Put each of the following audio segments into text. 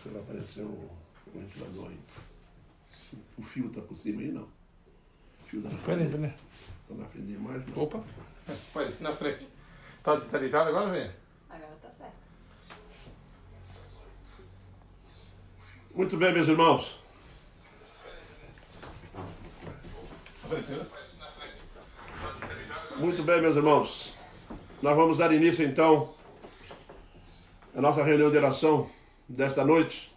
Se vai aparecer o ventilador aí. O fio está por cima aí, não? O fio está na frente. Peraí. Está na frente de imagem, não? Opa. Aparece na frente. Tá deitado agora, velho? Agora tá certo. Muito bem, meus irmãos. Apareceu? Muito bem, meus irmãos. Nós vamos dar início, então, à nossa reunião de oração desta noite.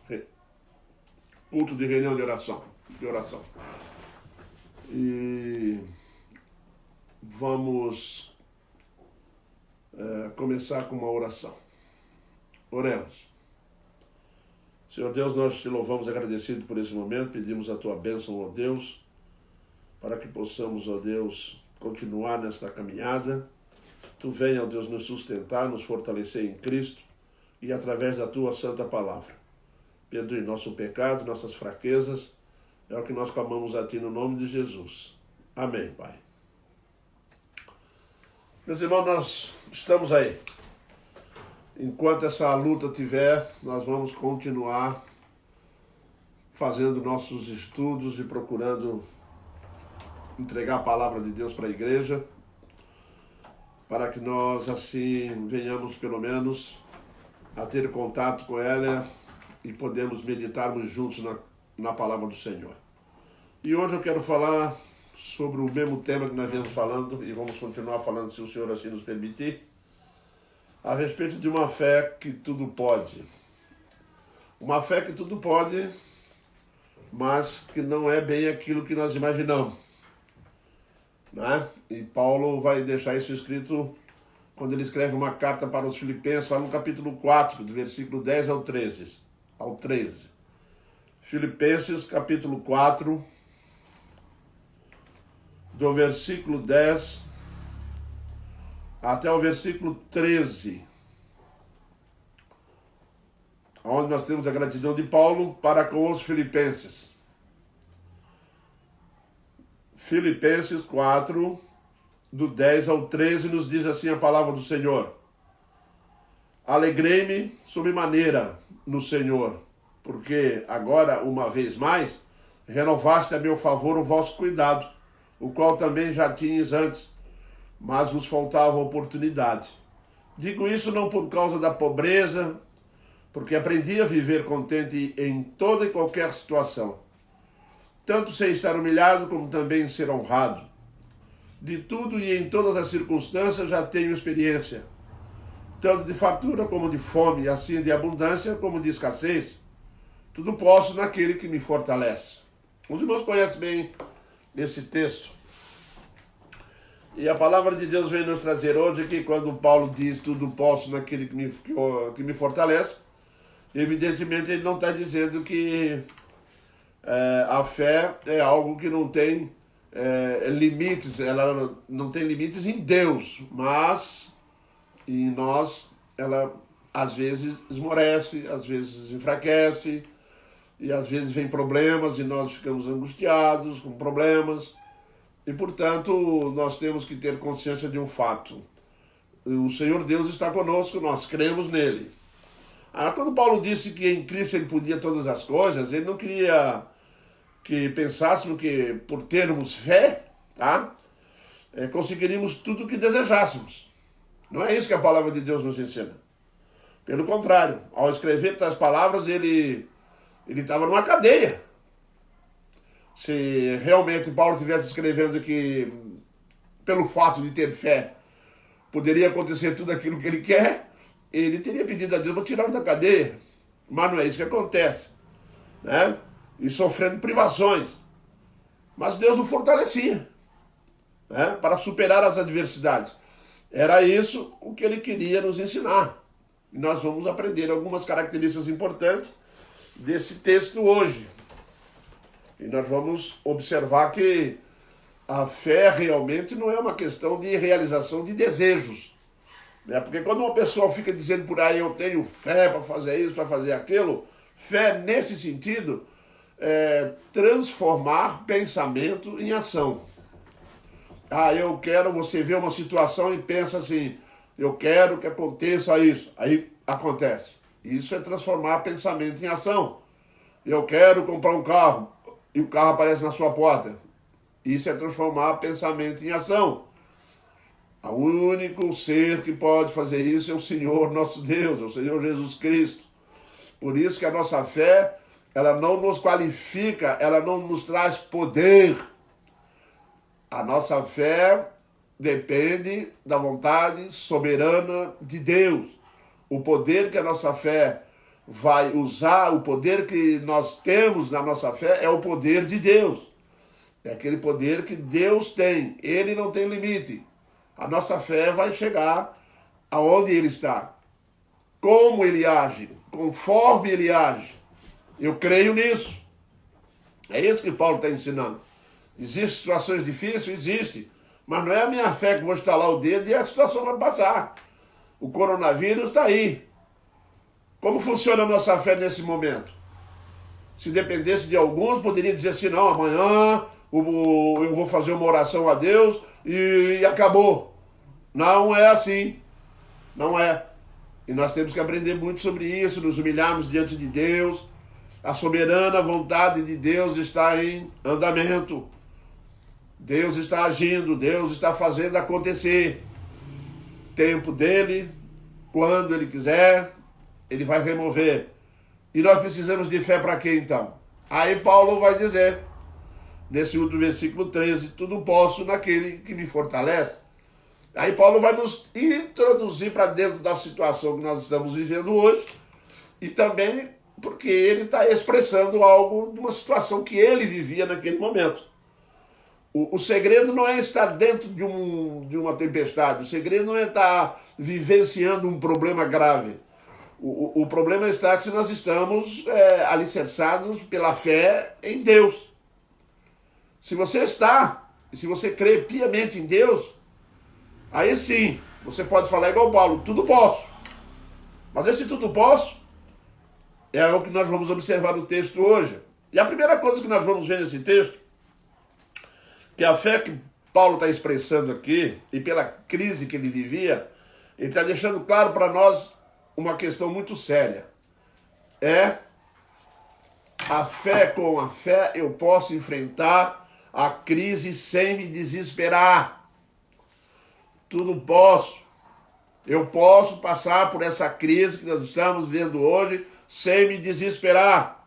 Culto de reunião de oração. E vamos começar com uma oração. Oremos. Senhor Deus, nós te louvamos agradecido por esse momento, pedimos a tua bênção, ó Deus, para que possamos, ó Deus, continuar nesta caminhada. Tu venha, ó Deus, nos sustentar, nos fortalecer em Cristo e através da tua santa palavra. Perdoe nosso pecado, nossas fraquezas, é o que nós clamamos a ti no nome de Jesus. Amém, Pai. Meus irmãos, nós estamos aí. Enquanto essa luta tiver, nós vamos continuar fazendo nossos estudos e procurando entregar a palavra de Deus para a igreja, para que nós assim venhamos pelo menos a ter contato com ela e podemos meditarmos juntos na palavra do Senhor. E hoje eu quero falar sobre o mesmo tema que nós viemos falando e vamos continuar falando, se o Senhor assim nos permitir, a respeito de uma fé que tudo pode. Uma fé que tudo pode, mas que não é bem aquilo que nós imaginamos. Né? E Paulo vai deixar isso escrito quando ele escreve uma carta para os Filipenses, lá no capítulo 4, do versículo 10 ao 13. Filipenses, capítulo 4, do versículo 10 até o versículo 13, onde nós temos a gratidão de Paulo para com os filipenses. Filipenses 4, do 10 ao 13, nos diz assim a palavra do Senhor. Alegrei-me sobremaneira no Senhor, porque agora, uma vez mais, renovaste a meu favor o vosso cuidado, o qual também já tinhas antes, mas vos faltava oportunidade. Digo isso não por causa da pobreza, porque aprendi a viver contente em toda e qualquer situação. Tanto sei estar humilhado, como também ser honrado. De tudo e em todas as circunstâncias já tenho experiência, tanto de fartura como de fome, assim de abundância como de escassez. Tudo posso naquele que me fortalece. Os irmãos conhecem bem esse texto. E a palavra de Deus vem nos trazer hoje que quando Paulo diz tudo posso naquele que me fortalece, evidentemente ele não está dizendo que a fé é algo que não tem limites, ela não tem limites em Deus, mas em nós ela às vezes esmorece, às vezes enfraquece, e às vezes vem problemas e nós ficamos angustiados com problemas. E, portanto, nós temos que ter consciência de um fato. O Senhor Deus está conosco, nós cremos nele. Quando Paulo disse que em Cristo ele podia todas as coisas, ele não queria que pensássemos que, por termos fé, conseguiríamos tudo o que desejássemos. Não é isso que a palavra de Deus nos ensina. Pelo contrário, ao escrever tais palavras, ele estava numa cadeia. Se realmente Paulo estivesse escrevendo que, pelo fato de ter fé, poderia acontecer tudo aquilo que ele quer, ele teria pedido a Deus para tirá-lo da cadeia. Mas não é isso que acontece. Né? E sofrendo privações. Mas Deus o fortalecia, né? Para superar as adversidades. Era isso o que ele queria nos ensinar. E nós vamos aprender algumas características importantes desse texto hoje. E nós vamos observar que a fé realmente não é uma questão de realização de desejos. Né? Porque quando uma pessoa fica dizendo por aí, eu tenho fé para fazer isso, para fazer aquilo, fé nesse sentido é transformar pensamento em ação. Eu quero, você vê uma situação e pensa assim, eu quero que aconteça isso. Aí acontece. Isso é transformar pensamento em ação. Eu quero comprar um carro e o carro aparece na sua porta. Isso é transformar pensamento em ação. O único ser que pode fazer isso é o Senhor nosso Deus, é o Senhor Jesus Cristo. Por isso que a nossa fé, ela não nos qualifica, ela não nos traz poder. A nossa fé depende da vontade soberana de Deus. O poder que a nossa fé vai usar, o poder que nós temos na nossa fé é o poder de Deus. É aquele poder que Deus tem. Ele não tem limite. A nossa fé vai chegar aonde Ele está. Como Ele age, conforme Ele age. Eu creio nisso. É isso que Paulo está ensinando. Existem situações difíceis? Existe. Mas não é a minha fé que vou estalar o dedo e a situação vai passar. O coronavírus está aí. Como funciona a nossa fé nesse momento? Se dependesse de alguns, poderia dizer assim, não, amanhã eu vou fazer uma oração a Deus e acabou. Não é assim. Não é. E nós temos que aprender muito sobre isso, nos humilharmos diante de Deus. A soberana vontade de Deus está em andamento. Deus está agindo, Deus está fazendo acontecer. Tempo dele, quando ele quiser, ele vai remover. E nós precisamos de fé para quê então? Aí Paulo vai dizer, nesse último versículo 13, tudo posso naquele que me fortalece. Aí Paulo vai nos introduzir para dentro da situação que nós estamos vivendo hoje, e também porque ele está expressando algo de uma situação que ele vivia naquele momento. O segredo não é estar dentro de uma tempestade, o segredo não é estar vivenciando um problema grave. O problema está se nós estamos alicerçados pela fé em Deus. Se você está, e se você crê piamente em Deus, aí sim, você pode falar igual Paulo, tudo posso. Mas esse tudo posso é o que nós vamos observar no texto hoje. E a primeira coisa que nós vamos ver nesse texto, que a fé que Paulo está expressando aqui, e pela crise que ele vivia, ele está deixando claro para nós uma questão muito séria. É a fé, com a fé eu posso enfrentar a crise sem me desesperar. Tudo posso. Eu posso passar por essa crise que nós estamos vendo hoje sem me desesperar.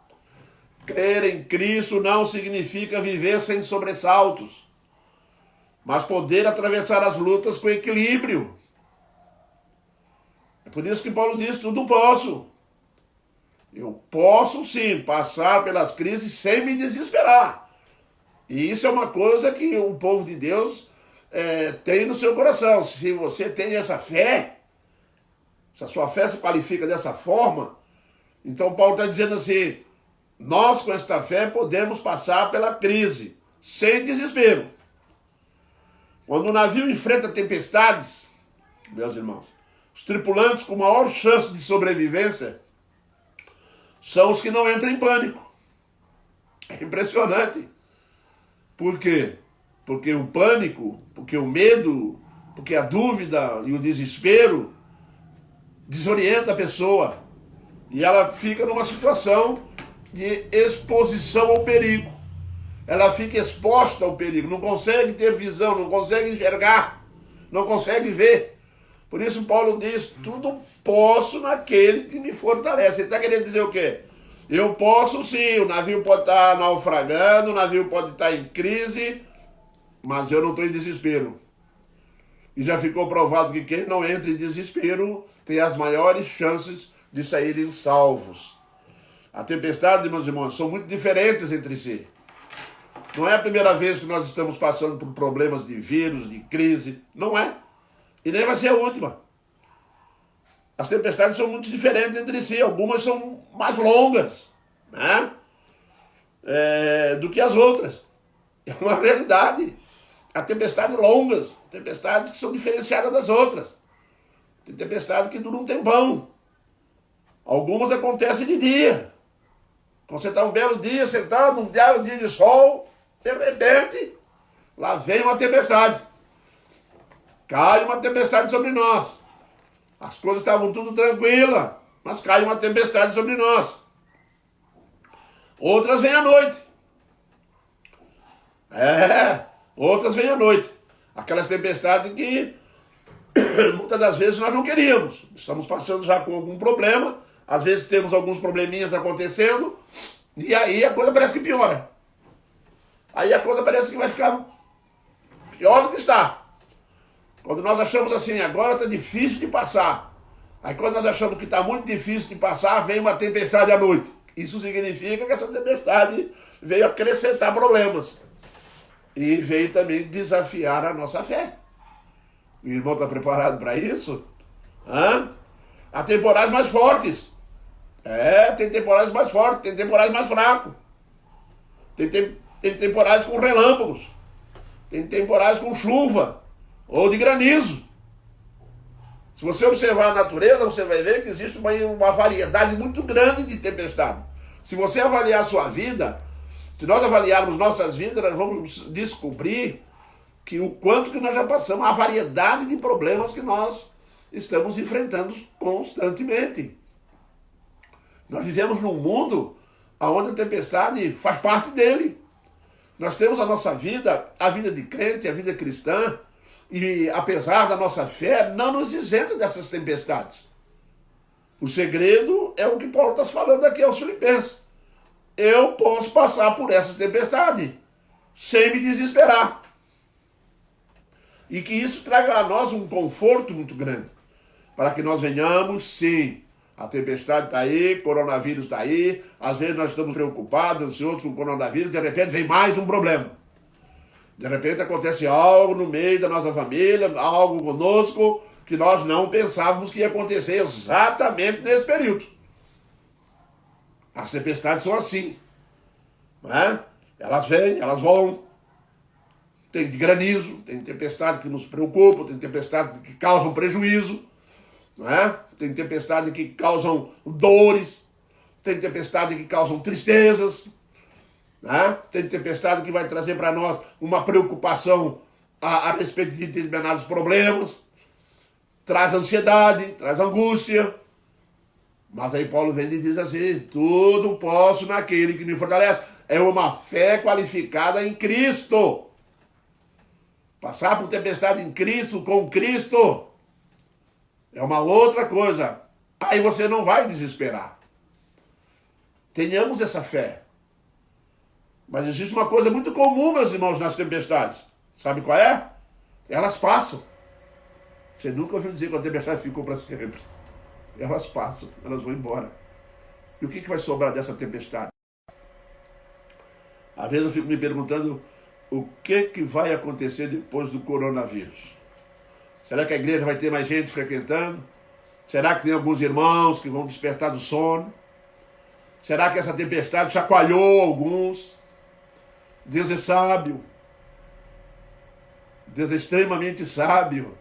Crer em Cristo não significa viver sem sobressaltos, mas poder atravessar as lutas com equilíbrio. É por isso que Paulo diz, tudo posso. Eu posso sim passar pelas crises sem me desesperar. E isso é uma coisa que o povo de Deus tem no seu coração. Se você tem essa fé, se a sua fé se qualifica dessa forma, então Paulo está dizendo assim, nós com esta fé podemos passar pela crise, sem desespero. Quando o navio enfrenta tempestades, meus irmãos, os tripulantes com maior chance de sobrevivência são os que não entram em pânico. É impressionante. Por quê? Porque o pânico, porque o medo, porque a dúvida e o desespero desorienta a pessoa. E ela fica numa situação de exposição ao perigo. Ela fica exposta ao perigo, não consegue ter visão, não consegue enxergar, não consegue ver. Por isso Paulo diz, tudo posso naquele que me fortalece. Ele está querendo dizer o quê? Eu posso sim, o navio pode estar naufragando, o navio pode estar em crise, mas eu não estou em desespero. E já ficou provado que quem não entra em desespero tem as maiores chances de saírem salvos. A tempestade, meus irmãos, são muito diferentes entre si. Não é a primeira vez que nós estamos passando por problemas de vírus, de crise. Não é. E nem vai ser a última. As tempestades são muito diferentes entre si. Algumas são mais longas, né? Do que as outras. É uma realidade. Há tempestades longas, tempestades que são diferenciadas das outras. Tem tempestades que duram um tempão. Algumas acontecem de dia. Quando você está um belo dia sentado, um belo dia de sol, de repente, lá vem uma tempestade. Cai uma tempestade sobre nós. As coisas estavam tudo tranquilas. mas cai uma tempestade sobre nós. Outras vêm à noite. Outras vêm à noite. Aquelas tempestades que muitas das vezes nós não queríamos. Estamos passando já com algum problema, às vezes temos alguns probleminhas acontecendo, e aí a coisa parece que piora. Aí a coisa parece que vai ficar pior do que está. Quando nós achamos assim, agora está difícil de passar. Aí quando nós achamos que está muito difícil de passar, vem uma tempestade à noite. Isso significa que essa tempestade veio acrescentar problemas. E veio também desafiar a nossa fé. O irmão está preparado para isso? Há temporais mais fortes. Tem temporais mais fortes, tem temporais mais fracos. Tem temporais com relâmpagos. Tem temporais com chuva ou de granizo. Se você observar a natureza, você vai ver que existe uma variedade muito grande de tempestade. Se você avaliar a sua vida, se nós avaliarmos nossas vidas, nós vamos descobrir que o quanto que nós já passamos, a variedade de problemas que nós estamos enfrentando constantemente. Nós vivemos num mundo onde a tempestade faz parte dele. Nós temos a nossa vida, a vida de crente, a vida cristã, e apesar da nossa fé, não nos isenta dessas tempestades. O segredo é o que Paulo está falando aqui aos Filipenses. Eu posso passar por essas tempestades sem me desesperar. E que isso traga a nós um conforto muito grande. Para que nós venhamos, sim, a tempestade está aí, coronavírus está aí, às vezes nós estamos preocupados, ansiosos com o coronavírus, de repente vem mais um problema. De repente acontece algo no meio da nossa família, algo conosco, que nós não pensávamos que ia acontecer exatamente nesse período. As tempestades são assim. Não é? Elas vêm, elas vão. Tem de granizo, tem tempestade que nos preocupa, tem tempestade que causam prejuízo. Não é? Tem tempestade que causam dores. Tem tempestade que causam tristezas. Tem tempestade que vai trazer para nós uma preocupação a respeito de determinados problemas, traz ansiedade, traz angústia. Mas aí Paulo vem e diz assim: tudo posso naquele que me fortalece. É uma fé qualificada em Cristo. Passar por tempestade em Cristo, com Cristo, é uma outra coisa. Aí você não vai desesperar. Tenhamos essa fé. Mas existe uma coisa muito comum, meus irmãos, nas tempestades. Sabe qual é? Elas passam. Você nunca ouviu dizer que a tempestade ficou para sempre. Elas passam, elas vão embora. E o que vai sobrar dessa tempestade? Às vezes eu fico me perguntando o que vai acontecer depois do coronavírus. Será que a igreja vai ter mais gente frequentando? Será que tem alguns irmãos que vão despertar do sono? Será que essa tempestade chacoalhou alguns? Deus é sábio. Deus é extremamente sábio.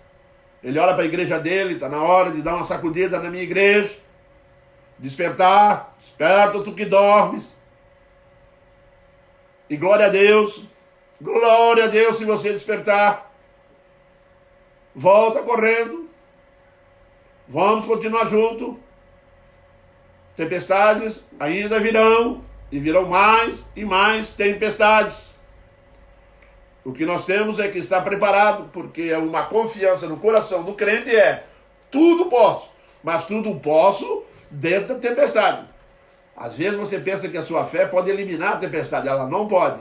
Ele olha para a igreja dele, está na hora de dar uma sacudida na minha igreja. Despertar, desperta tu que dormes. E glória a Deus se você despertar. Volta correndo. Vamos continuar junto. Tempestades ainda virão. E virão mais e mais tempestades. O que nós temos é que estar preparado, porque é uma confiança no coração do crente tudo posso, mas tudo posso dentro da tempestade. Às vezes você pensa que a sua fé pode eliminar a tempestade, ela não pode,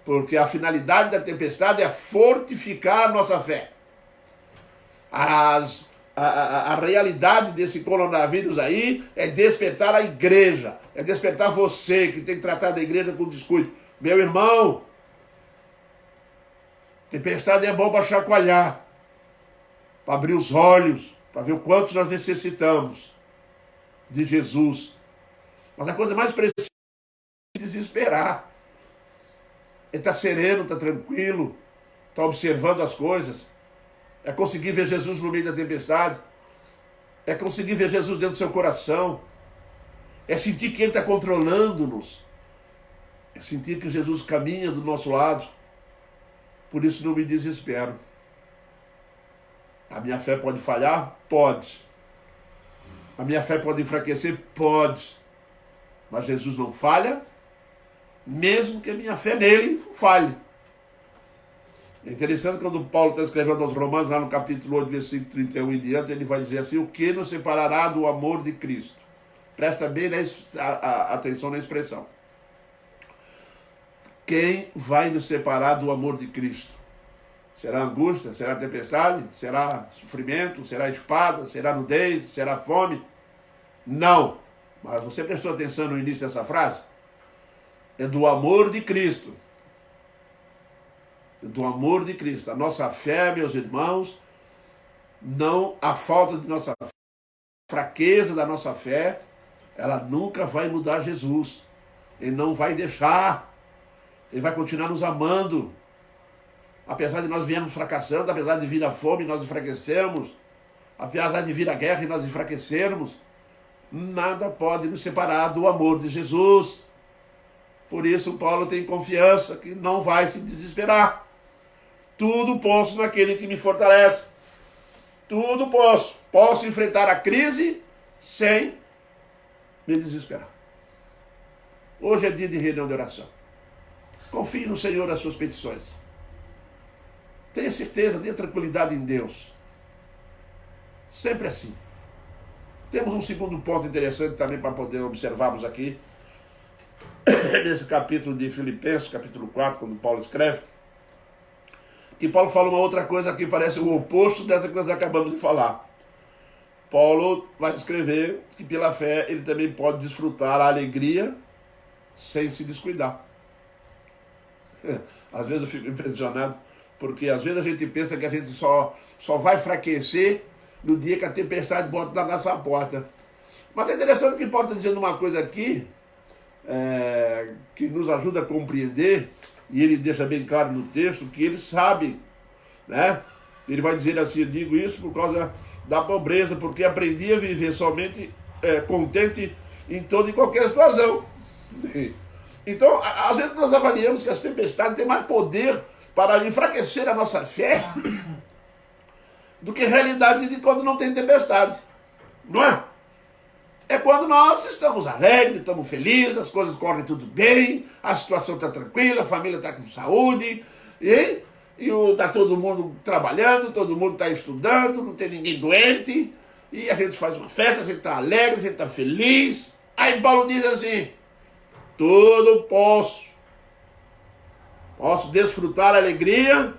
porque a finalidade da tempestade é fortificar a nossa fé. A realidade desse coronavírus aí é despertar a igreja, é despertar você que tem tratado a igreja com descuido. Meu irmão, tempestade é bom para chacoalhar, para abrir os olhos, para ver o quanto nós necessitamos de Jesus. Mas a coisa mais preciosa é desesperar. É estar sereno, estar tranquilo, estar observando as coisas. É conseguir ver Jesus no meio da tempestade. É conseguir ver Jesus dentro do seu coração. É sentir que Ele está controlando-nos. É sentir que Jesus caminha do nosso lado. Por isso não me desespero. A minha fé pode falhar? Pode. A minha fé pode enfraquecer? Pode. Mas Jesus não falha, mesmo que a minha fé nele falhe. É interessante quando Paulo está escrevendo aos Romanos, lá no capítulo 8, versículo 31 em diante, ele vai dizer assim: o que nos separará do amor de Cristo? Presta bem atenção na expressão. Quem vai nos separar do amor de Cristo? Será angústia? Será tempestade? Será sofrimento? Será espada? Será nudez? Será fome? Não. Mas você prestou atenção no início dessa frase? É do amor de Cristo. É do amor de Cristo. A nossa fé, meus irmãos, não, a falta de nossa fé, a fraqueza da nossa fé, ela nunca vai mudar Jesus. Ele não vai deixar. Ele vai continuar nos amando. Apesar de nós viemos fracassando, apesar de vir a fome, nós enfraquecemos. Apesar de vir a guerra e nós enfraquecermos, nada pode nos separar do amor de Jesus. Por isso Paulo tem confiança que não vai se desesperar. Tudo posso naquele que me fortalece. Tudo posso. Posso enfrentar a crise sem me desesperar. Hoje é dia de reunião de oração. Confie no Senhor as suas petições. Tenha certeza, tenha tranquilidade em Deus. Sempre assim. Temos um segundo ponto interessante também para poder observarmos aqui. Nesse capítulo de Filipenses, capítulo 4, quando Paulo escreve. Que Paulo fala uma outra coisa que parece o oposto dessa que nós acabamos de falar. Paulo vai escrever que pela fé ele também pode desfrutar a alegria sem se descuidar. Às vezes eu fico impressionado, porque às vezes a gente pensa que a gente só vai enfraquecer no dia que a tempestade bota na nossa porta. Mas é interessante que Paulo está dizendo uma coisa aqui, que nos ajuda a compreender, e ele deixa bem claro no texto, que ele sabe, né? Ele vai dizer assim: eu digo isso por causa da pobreza, porque aprendi a viver somente contente em toda e qualquer situação. Então, às vezes nós avaliamos que as tempestades têm mais poder para enfraquecer a nossa fé do que a realidade de quando não tem tempestade. Não é? É quando nós estamos alegres, estamos felizes, as coisas correm tudo bem, a situação está tranquila, a família está com saúde, e está todo mundo trabalhando, todo mundo está estudando, não tem ninguém doente, e a gente faz uma festa, a gente está alegre, a gente está feliz. Aí Paulo diz assim: tudo posso desfrutar a alegria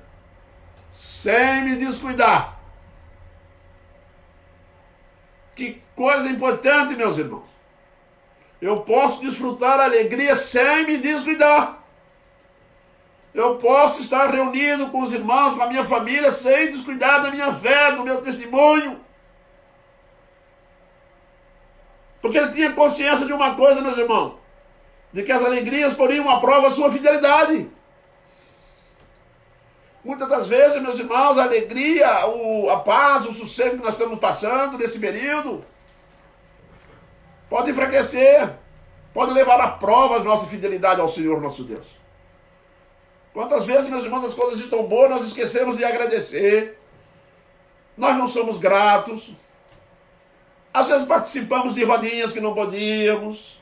sem me descuidar. Que coisa importante, meus irmãos. Eu posso desfrutar a alegria sem me descuidar. Eu posso estar reunido com os irmãos, com a minha família, sem descuidar da minha fé, do meu testemunho. Porque ele tinha consciência de uma coisa, meus irmãos, de que as alegrias poriam à prova a sua fidelidade. Muitas das vezes, meus irmãos, a alegria, a paz, o sossego que nós estamos passando nesse período pode enfraquecer, pode levar à prova a nossa fidelidade ao Senhor nosso Deus. Quantas vezes, meus irmãos, as coisas estão boas, nós esquecemos de agradecer, nós não somos gratos, às vezes participamos de rodinhas que não podíamos,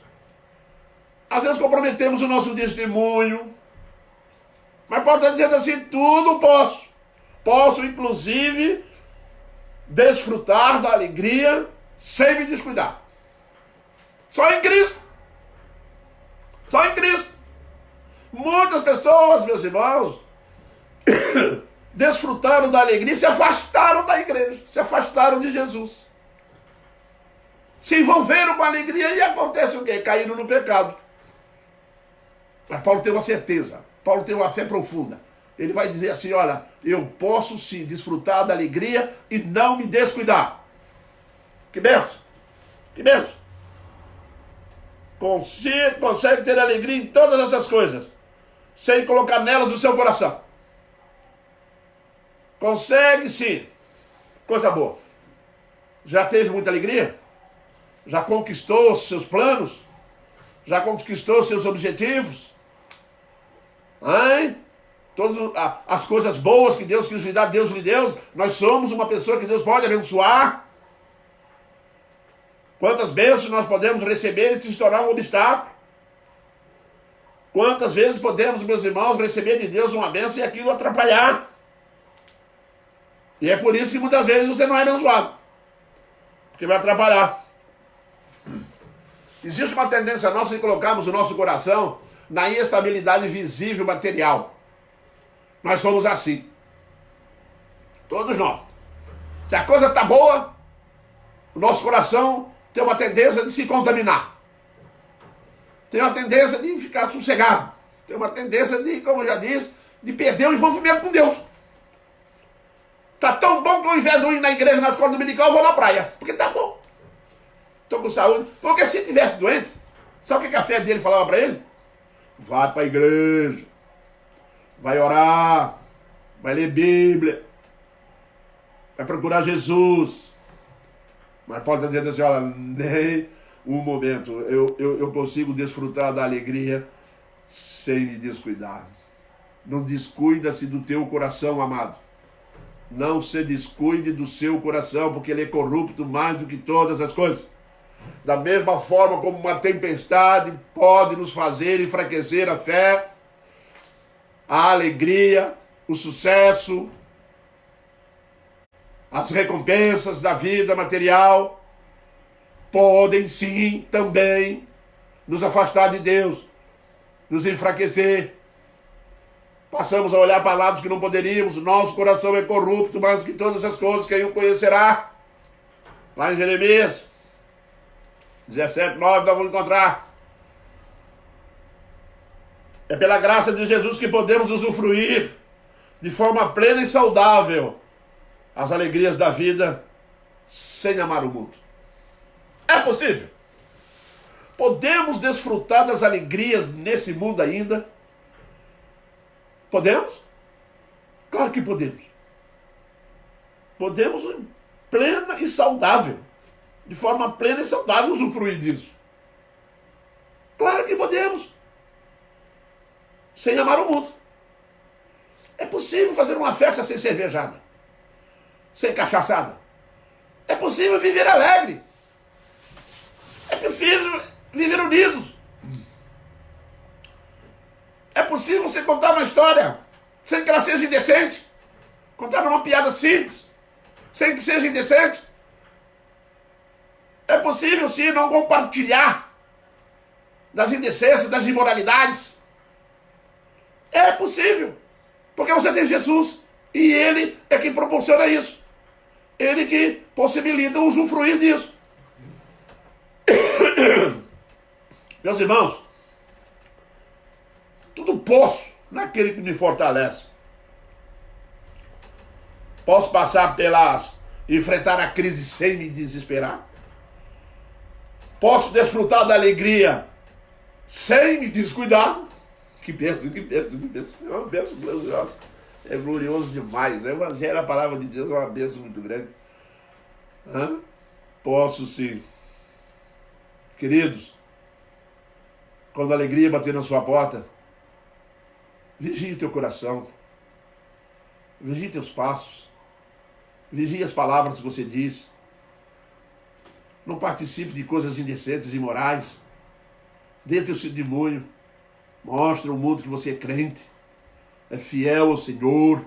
às vezes comprometemos o nosso testemunho. Mas Paulo está dizendo assim: tudo posso. Posso, inclusive, desfrutar da alegria sem me descuidar. Só em Cristo. Só em Cristo. Muitas pessoas, meus irmãos, desfrutaram da alegria e se afastaram da igreja. Se afastaram de Jesus. Se envolveram com a alegria e acontece o quê? Caíram no pecado. Mas Paulo tem uma certeza. Paulo tem uma fé profunda. Ele vai dizer assim: olha, eu posso sim desfrutar da alegria e não me descuidar. Que benção! Que benção! Consegue ter alegria em todas essas coisas, sem colocar nelas o seu coração. Consegue sim. Coisa boa. Já teve muita alegria? Já conquistou os seus planos? Já conquistou os seus objetivos? Hein? Todas as coisas boas que Deus quis lhe dar, Deus lhe deu. Nós somos uma pessoa que Deus pode abençoar. Quantas bênçãos nós podemos receber e te tornar um obstáculo? Quantas vezes podemos, meus irmãos, receber de Deus uma bênção e aquilo atrapalhar? E é por isso que muitas vezes você não é abençoado. Porque vai atrapalhar. Existe uma tendência nossa de colocarmos o nosso coração na instabilidade visível material. Nós somos assim. Todos nós. Se a coisa está boa, o nosso coração tem uma tendência de se contaminar. Tem uma tendência de ficar sossegado. Tem uma tendência de, como eu já disse, de perder o envolvimento com Deus. Está tão bom que ao invés de eu ir na igreja na escola dominical, eu vou na praia. Porque está bom. Estou com saúde. Porque se estivesse doente, sabe o que a fé dele falava para ele? Vai para a igreja. Vai orar. Vai ler Bíblia. Vai procurar Jesus. Mas Paulo está dizendo assim, olha, nem um momento eu consigo desfrutar da alegria sem me descuidar. Não descuida-se do teu coração, amado. Não se descuide do seu coração, porque ele é corrupto mais do que todas as coisas. Da mesma forma como uma tempestade pode nos fazer enfraquecer a fé, a alegria, o sucesso, as recompensas da vida material, podem sim também nos afastar de Deus, nos enfraquecer. Passamos a olhar para lados que não poderíamos, nosso coração é corrupto mais do que todas as coisas, quem o conhecerá? Lá em Jeremias 17:9 nós vamos encontrar. É pela graça de Jesus que podemos usufruir de forma plena e saudável as alegrias da vida sem amar o mundo. É possível. Podemos desfrutar das alegrias nesse mundo ainda? Podemos? Claro que podemos. Podemos plena e saudável. De forma plena e saudável usufruir disso. Claro que podemos. Sem amar o mundo. É possível fazer uma festa sem cervejada. Sem cachaçada. É possível viver alegre. É possível viver unidos. É possível você contar uma história sem que ela seja indecente. Contar uma piada simples, sem que seja indecente. É possível sim não compartilhar das indecências, das imoralidades. É possível. Porque você tem Jesus. E Ele é quem proporciona isso. Ele que possibilita usufruir disso. Meus irmãos, tudo posso naquele que me fortalece. Posso passar enfrentar a crise sem me desesperar. Posso desfrutar da alegria sem me descuidar. Que bênção, que bênção, que bênção. É uma bênção gloriosa. É glorioso demais. O Evangelho, a palavra de Deus, é uma bênção muito grande. Posso sim. Queridos, quando a alegria bater na sua porta, vigie teu coração. Vigie teus passos. Vigie as palavras que você diz. Não participe de coisas indecentes e imorais. Dê teu testemunho. Mostre ao mundo que você é crente. É fiel ao Senhor.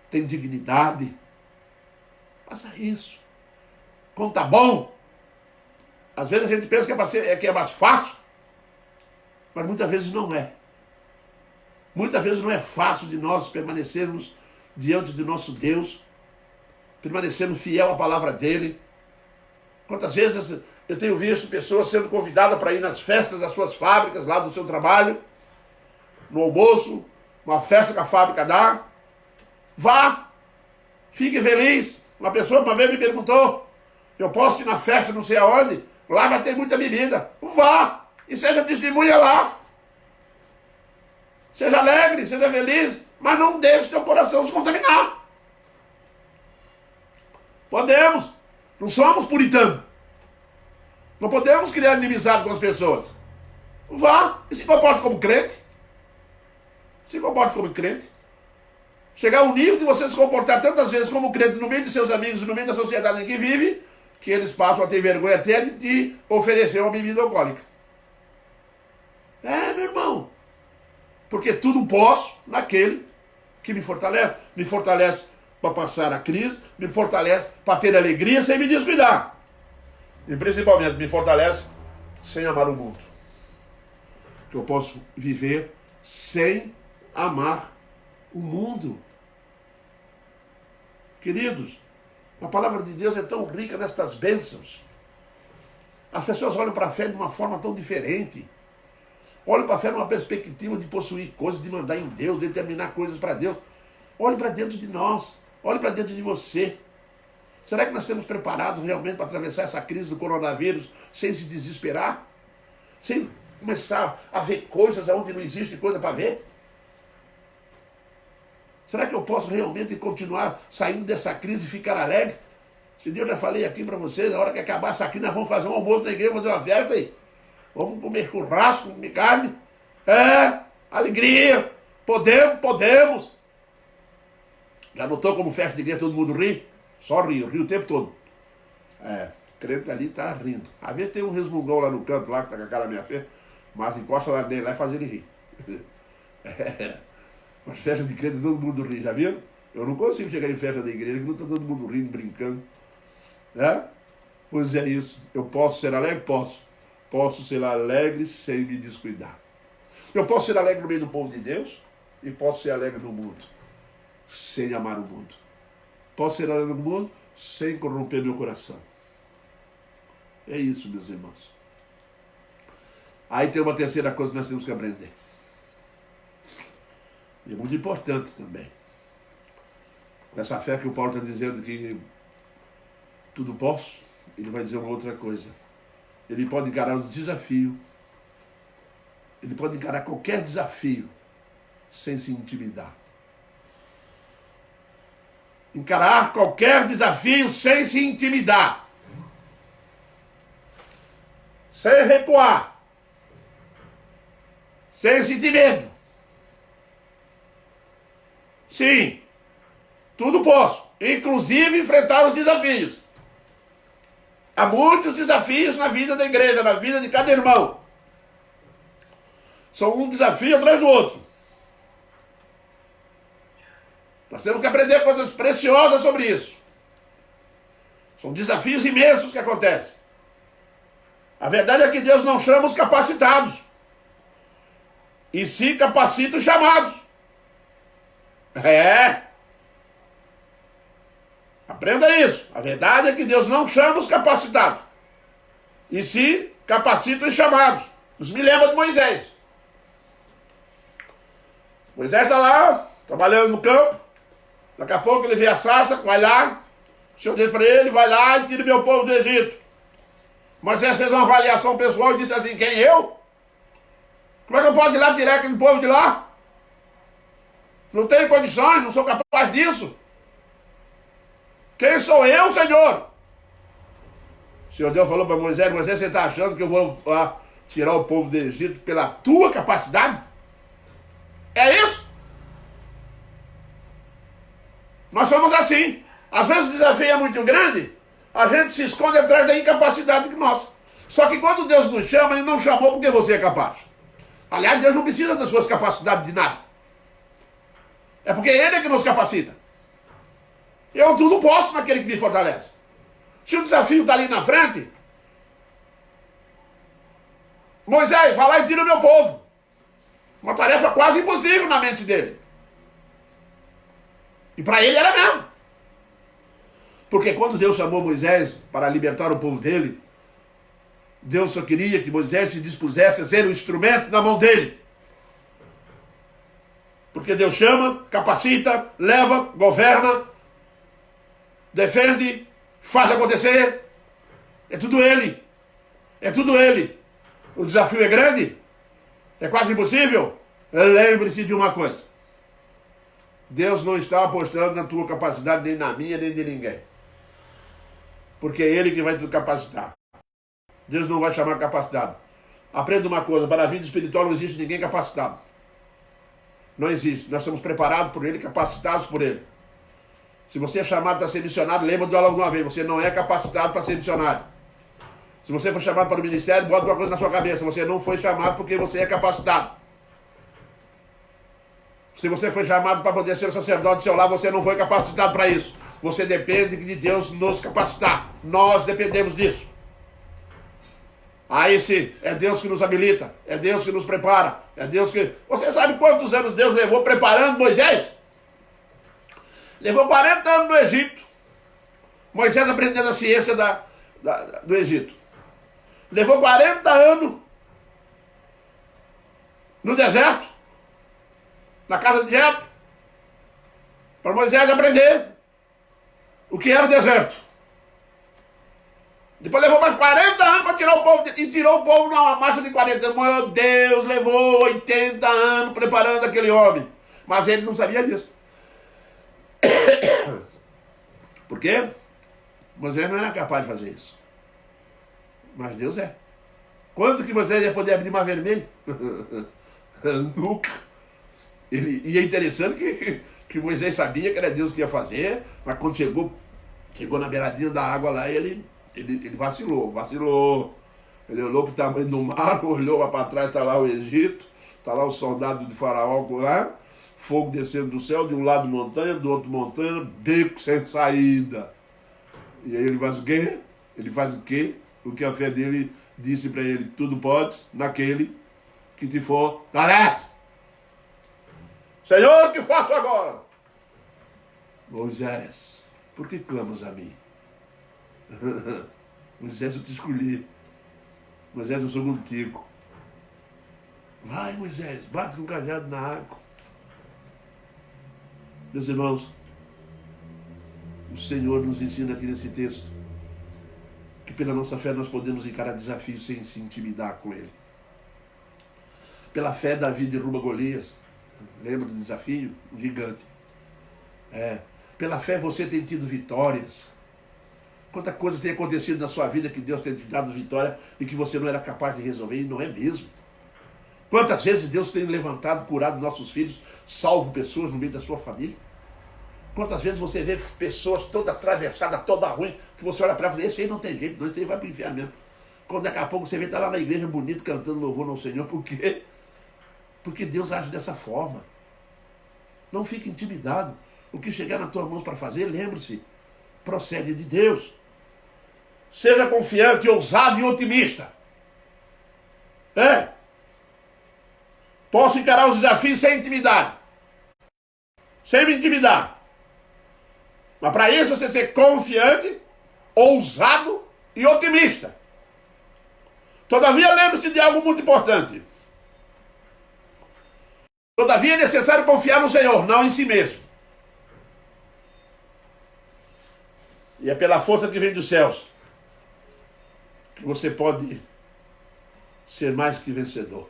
Tem dignidade. Faça isso. Quando tá bom. Às vezes a gente pensa que é mais fácil. Mas muitas vezes não é. Muitas vezes não é fácil de nós permanecermos diante de nosso Deus. Permanecendo fiel à palavra dele. Quantas vezes eu tenho visto pessoas sendo convidadas para ir nas festas das suas fábricas, lá do seu trabalho, no almoço, uma festa que a fábrica dá. Vá, fique feliz. Uma pessoa uma vez me perguntou, eu posso ir na festa não sei aonde? Lá vai ter muita bebida. Vá, e seja testemunha lá. Seja alegre, seja feliz, mas não deixe seu coração se contaminar. Podemos, não somos puritanos. Não podemos criar inimizade com as pessoas. Vá e se comporte como crente. Se comporte como crente. Chegar ao nível de você se comportar tantas vezes como crente no meio de seus amigos e no meio da sociedade em que vive, que eles passam a ter vergonha até de oferecer uma bebida alcoólica. Meu irmão. Porque tudo posso naquele que me fortalece. Me fortalece para passar a crise, me fortalece para ter alegria sem me descuidar. E principalmente me fortalece sem amar o mundo. Que eu posso viver sem amar o mundo. Queridos, a palavra de Deus é tão rica nestas bênçãos. As pessoas olham para a fé de uma forma tão diferente. Olham para a fé numa perspectiva de possuir coisas, de mandar em Deus, de determinar coisas para Deus. Olhe para dentro de nós. Olhe para dentro de você. Será que nós estamos preparados realmente para atravessar essa crise do coronavírus sem se desesperar? Sem começar a ver coisas onde não existe coisa para ver? Será que eu posso realmente continuar saindo dessa crise e ficar alegre? Se Deus, já falei aqui para vocês, na hora que acabar essa crise, nós vamos fazer um almoço na igreja, fazer uma festa aí. Vamos comer churrasco, comer carne. Alegria. Podemos. Já notou como festa de igreja todo mundo ri? Só ri o tempo todo. Crente ali tá rindo. Às vezes tem um resmungão lá no canto, lá que tá com a cara meia feia, mas encosta lá nele lá e faz ele rir. Mas festa de crente todo mundo ri, já viram? Eu não consigo chegar em festa da igreja que não tá todo mundo rindo, brincando. Pois é isso. Eu posso ser alegre? Posso. Posso ser alegre sem me descuidar. Eu posso ser alegre no meio do povo de Deus e posso ser alegre no mundo, sem amar o mundo. Posso ser alegre no mundo sem corromper meu coração. É isso, meus irmãos. Aí tem uma terceira coisa que nós temos que aprender. E é muito importante também. Nessa fé que o Paulo está dizendo que tudo posso, ele vai dizer uma outra coisa. Ele pode encarar um desafio. Ele pode encarar qualquer desafio sem se intimidar. Encarar qualquer desafio sem se intimidar. Sem recuar. Sem sentir medo. Sim, tudo posso, inclusive enfrentar os desafios. Há muitos desafios na vida da igreja, na vida de cada irmão. São um desafio atrás do outro. Nós temos que aprender coisas preciosas sobre isso. São desafios imensos que acontecem. A verdade é que Deus não chama os capacitados, e sim capacita os chamados. Aprenda isso. A verdade é que Deus não chama os capacitados, e sim capacita os chamados. Isso me lembra de Moisés. Moisés está lá, trabalhando no campo. Daqui a pouco ele vê a sarça, vai lá. O Senhor diz para ele, vai lá e tira meu povo do Egito. Moisés fez uma avaliação pessoal e disse assim, quem eu? Como é que eu posso ir lá tirar aquele povo de lá? Não tenho condições, não sou capaz disso. Quem sou eu, Senhor? O Senhor Deus falou para Moisés, Moisés, você está achando que eu vou lá tirar o povo do Egito pela tua capacidade? É isso? Nós somos assim. Às vezes o desafio é muito grande, a gente se esconde atrás da incapacidade de nós. Só que quando Deus nos chama, Ele não chamou porque você é capaz. Aliás, Deus não precisa das suas capacidades de nada. É porque Ele é que nos capacita. Eu tudo posso naquele que me fortalece. Se o desafio está ali na frente, Moisés, vai lá e tira o meu povo. Uma tarefa quase impossível na mente dele. E para ele era mesmo. Porque quando Deus chamou Moisés para libertar o povo dele, Deus só queria que Moisés se dispusesse a ser o instrumento na mão dele. Porque Deus chama, capacita, leva, governa, defende, faz acontecer. É tudo Ele. É tudo Ele. O desafio é grande? É quase impossível? Lembre-se de uma coisa. Deus não está apostando na tua capacidade, nem na minha, nem de ninguém. Porque é Ele que vai te capacitar. Deus não vai chamar capacitado. Aprenda uma coisa, para a vida espiritual não existe ninguém capacitado. Não existe. Nós somos preparados por Ele, capacitados por Ele. Se você é chamado para ser missionário, lembra de alguma vez, você não é capacitado para ser missionário. Se você for chamado para o ministério, bota uma coisa na sua cabeça, você não foi chamado porque você é capacitado. Se você foi chamado para poder ser o sacerdote do seu lar, você não foi capacitado para isso. Você depende de Deus nos capacitar. Nós dependemos disso. Aí sim, é Deus que nos habilita, é Deus que nos prepara, é Deus que... Você sabe quantos anos Deus levou preparando Moisés? Levou 40 anos no Egito. Moisés aprendendo a ciência do Egito. Levou 40 anos no deserto, na casa de Jetro, para Moisés aprender o que era o deserto. Depois levou mais 40 anos para tirar o povo, e tirou o povo numa marcha de 40 anos. Meu Deus, levou 80 anos preparando aquele homem. Mas ele não sabia disso. Por quê? Moisés não era capaz de fazer isso. Mas Deus é. Quando que Moisés ia poder abrir mar vermelho? Nunca. E é interessante que Moisés sabia que era Deus que ia fazer, mas quando chegou na beiradinha da água lá, ele vacilou. Ele olhou para o tamanho do mar, olhou lá para trás, está lá o Egito, está lá o soldado de Faraó lá, fogo descendo do céu, de um lado montanha, do outro montanha, beco sem saída. E aí ele faz o quê? Ele faz o quê? O que a fé dele disse para ele: tudo podes naquele que te for tarefa. Senhor, o que faço agora? Moisés, por que clamas a mim? Moisés, eu te escolhi. Moisés, eu sou contigo. Vai, Moisés, bate com o cajado na água. Meus irmãos, o Senhor nos ensina aqui nesse texto que pela nossa fé nós podemos encarar desafios sem se intimidar com ele. Pela fé, Davi derruba Golias. Lembra do desafio? Um gigante. Pela fé você tem tido vitórias. Quanta coisa tem acontecido na sua vida que Deus tem te dado vitória e que você não era capaz de resolver, e não é mesmo. Quantas vezes Deus tem levantado, curado nossos filhos, salvo pessoas no meio da sua família? Quantas vezes você vê pessoas toda atravessada, toda ruim, que você olha para ela e fala: esse aí não tem jeito, não, esse aí vai para o inferno mesmo. Quando daqui a pouco você vê estar lá na igreja bonito, cantando louvor ao Senhor. Por quê? Porque Deus age dessa forma. Não fique intimidado. O que chegar nas tuas mãos para fazer, lembre-se, procede de Deus. Seja confiante, ousado e otimista. Posso encarar os desafios sem intimidade. Sem me intimidar. Mas para isso você ser confiante, ousado e otimista. Todavia, lembre-se de algo muito importante. Todavia é necessário confiar no Senhor, não em si mesmo. E é pela força que vem dos céus que você pode ser mais que vencedor.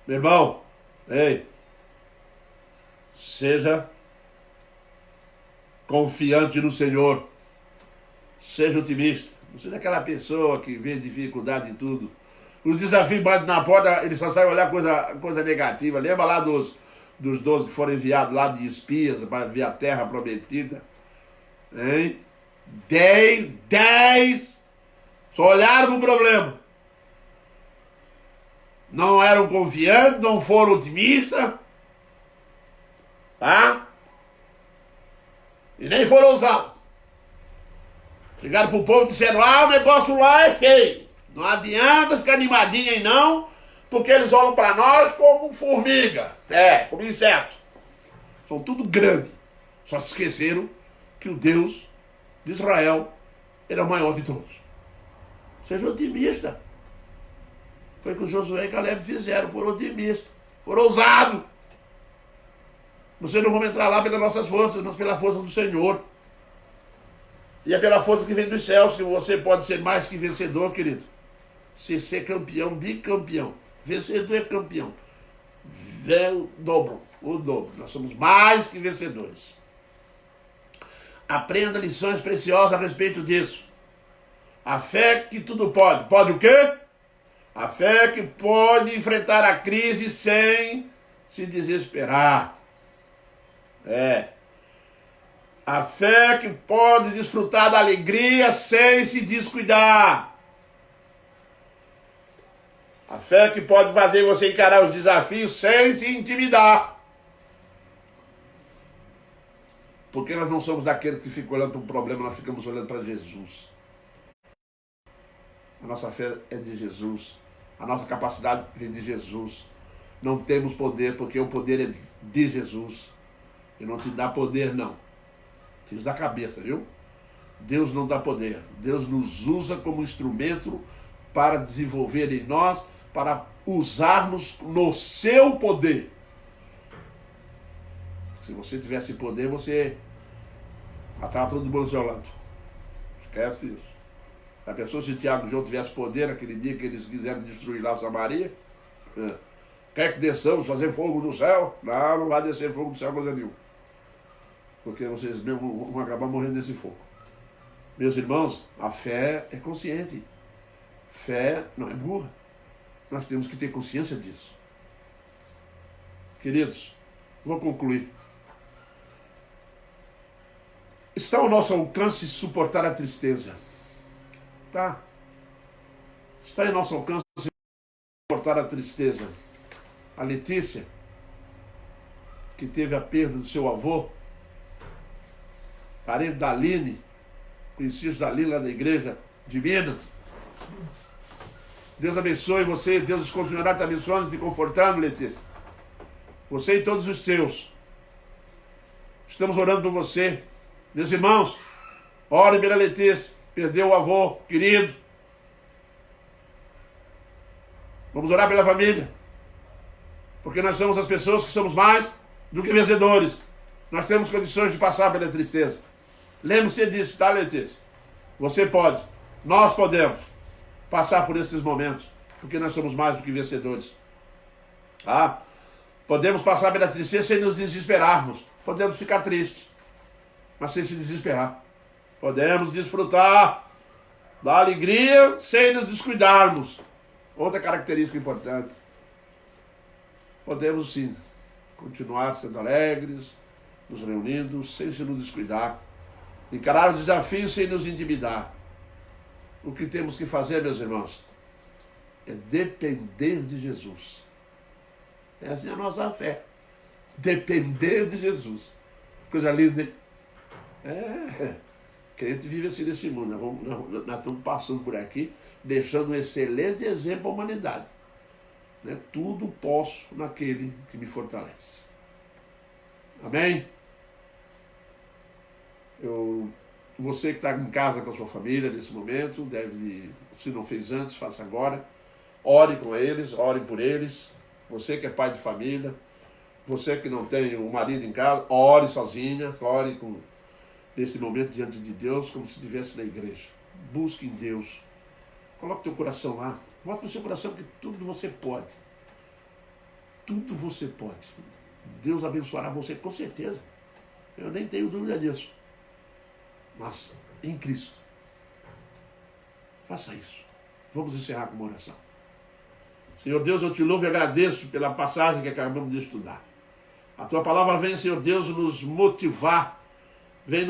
Meu irmão, seja confiante no Senhor. Seja otimista. Não seja aquela pessoa que vê dificuldade em tudo. Os desafios batem na porta, eles só sabem olhar coisa negativa. Lembra lá dos 12 que foram enviados lá de espias para ver a terra prometida? 10 só olharam para o problema. Não eram confiantes, não foram otimistas. Tá? E nem foram ousados. Chegaram para o povo e disseram: o negócio lá é feio. Não adianta ficar animadinho aí não, porque eles olham para nós como formiga. Como inseto. São tudo grande. Só se esqueceram que o Deus de Israel era o maior de todos. Seja otimista. Foi o que o Josué e Caleb fizeram. Foram otimistas. Foram ousados. Vocês não vão entrar lá pelas nossas forças, mas pela força do Senhor. E é pela força que vem dos céus que você pode ser mais que vencedor, querido. Se ser campeão, bicampeão. Vencedor é campeão. O dobro. Nós somos mais que vencedores. Aprenda lições preciosas a respeito disso. A fé que tudo pode. Pode o quê? A fé que pode enfrentar a crise sem se desesperar. A fé que pode desfrutar da alegria sem se descuidar. A fé que pode fazer você encarar os desafios sem se intimidar. Porque nós não somos daqueles que ficam olhando para um problema, nós ficamos olhando para Jesus. A nossa fé é de Jesus. A nossa capacidade vem de Jesus. Não temos poder, porque o poder é de Jesus. E não te dá poder, não. Te dá cabeça, viu? Deus não dá poder. Deus nos usa como instrumento para desenvolver em nós, para usarmos no seu poder. Se você tivesse poder, você matava todo mundo ao seu lado. Esquece isso. A pessoa, se Tiago e João tivesse poder naquele dia que eles quiseram destruir lá Samaria, quer que desçamos, fazer fogo do céu? Não, não vai descer fogo do céu, coisa nenhuma. Porque vocês mesmo vão acabar morrendo nesse fogo. Meus irmãos, a fé é consciente. Fé não é burra. Nós temos que ter consciência disso. Queridos, vou concluir. Está ao nosso alcance suportar a tristeza. Tá? Está em nosso alcance suportar a tristeza. A Letícia, que teve a perda do seu avô, parente da Aline, conhecidos da Aline lá da igreja de Minas. Deus abençoe você, Deus continuará te abençoando e te confortando, Letícia. Você e todos os teus. Estamos orando por você. Meus irmãos, orem pela Letícia. Perdeu o avô querido. Vamos orar pela família. Porque nós somos as pessoas que somos mais do que vencedores. Nós temos condições de passar pela tristeza. Lembre-se disso, tá, Letícia? Você pode. Nós podemos passar por esses momentos. Porque nós somos mais do que vencedores. Tá? Podemos passar pela tristeza sem nos desesperarmos. Podemos ficar tristes, mas sem se desesperar. Podemos desfrutar da alegria sem nos descuidarmos. Outra característica importante. Podemos sim continuar sendo alegres, nos reunindo sem se nos descuidar. Encarar o desafio sem nos intimidar. O que temos que fazer, meus irmãos, é depender de Jesus. Essa é a nossa fé. Depender de Jesus. Coisa linda, hein? Crente vive assim nesse mundo. Nós estamos passando por aqui, deixando um excelente exemplo à humanidade. Né? Tudo posso naquele que me fortalece. Amém? Você que está em casa com a sua família nesse momento, deve, se não fez antes, faça agora. Ore com eles, ore por eles. Você que é pai de família, você que não tem um marido em casa, ore sozinha, ore nesse momento diante de Deus, como se estivesse na igreja. Busque em Deus. Coloque teu coração lá. Bota no seu coração que tudo você pode. Tudo você pode. Deus abençoará você com certeza. Eu nem tenho dúvida disso. Mas em Cristo. Faça isso. Vamos encerrar com uma oração. Senhor Deus, eu te louvo e agradeço pela passagem que acabamos de estudar. A tua palavra vem, Senhor Deus, nos motivar. Vem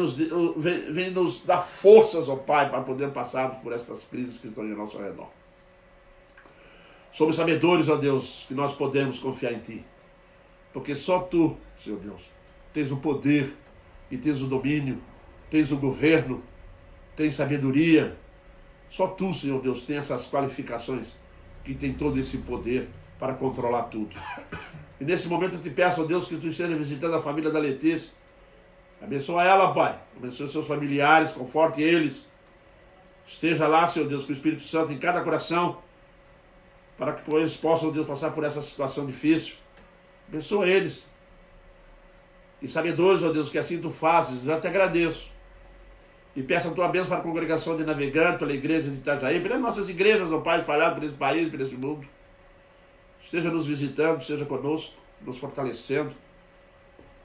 nos dar forças, ó Pai, para poder passarmos por estas crises que estão ao nosso redor. Somos sabedores, ó Deus, que nós podemos confiar em Ti. Porque só Tu, Senhor Deus, tens o poder e tens o domínio, tens o governo, tens sabedoria. Só Tu, Senhor Deus, tem essas qualificações, que tem todo esse poder para controlar tudo. E nesse momento eu te peço, ó Deus, que Tu esteja visitando a família da Letícia. Abençoa ela, Pai. Abençoa seus familiares, conforte eles. Esteja lá, Senhor Deus, com o Espírito Santo em cada coração, para que eles possam, Deus, passar por essa situação difícil. Abençoa eles. E sabedores, ó Deus, que assim Tu fazes, já te agradeço. E peço a Tua bênção para a congregação de Navegante, pela igreja de Itajaí, pelas nossas igrejas, ó Pai, espalhadas por esse país, por esse mundo. Esteja nos visitando, esteja conosco, nos fortalecendo,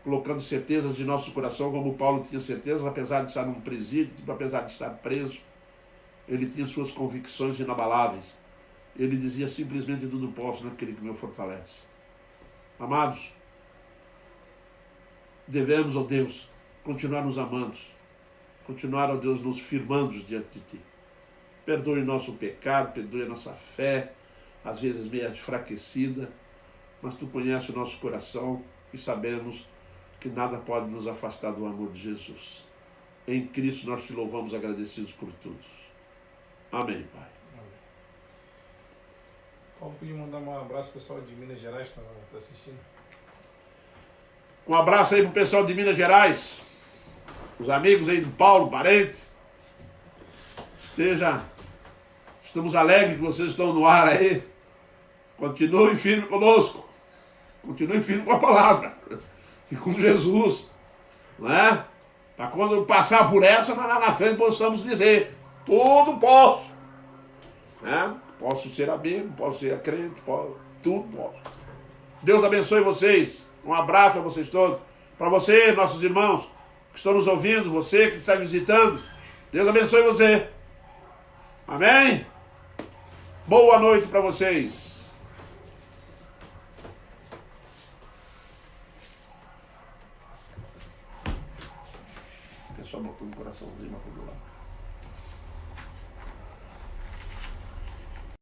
colocando certezas em nosso coração, como Paulo tinha certezas, apesar de estar num presídio, apesar de estar preso, ele tinha suas convicções inabaláveis. Ele dizia simplesmente: tudo posso naquele que me fortalece. Amados, devemos, ó Deus, continuar nos amando, continuar, ó Deus, nos firmando diante de Ti. Perdoe nosso pecado, perdoe a nossa fé, às vezes meio enfraquecida, mas Tu conheces o nosso coração e sabemos que nada pode nos afastar do amor de Jesus. Em Cristo nós Te louvamos agradecidos por tudo. Amém, Pai. Paulo, podia mandar um abraço pro pessoal de Minas Gerais que está assistindo? Um abraço aí pro pessoal de Minas Gerais, os amigos aí do Paulo, parente. Estamos alegres que vocês estão no ar aí. Continue firme conosco. Continue firme com a palavra. E com Jesus. Não é? Para quando passar por essa, nós lá na frente possamos dizer: tudo posso. Né? Posso ser amigo, posso ser crente, tudo posso. Deus abençoe vocês. Um abraço para vocês todos. Para você, nossos irmãos que estão nos ouvindo, você que está visitando. Deus abençoe você. Amém? Boa noite para vocês. O pessoal botou um coraçãozinho para todo lado.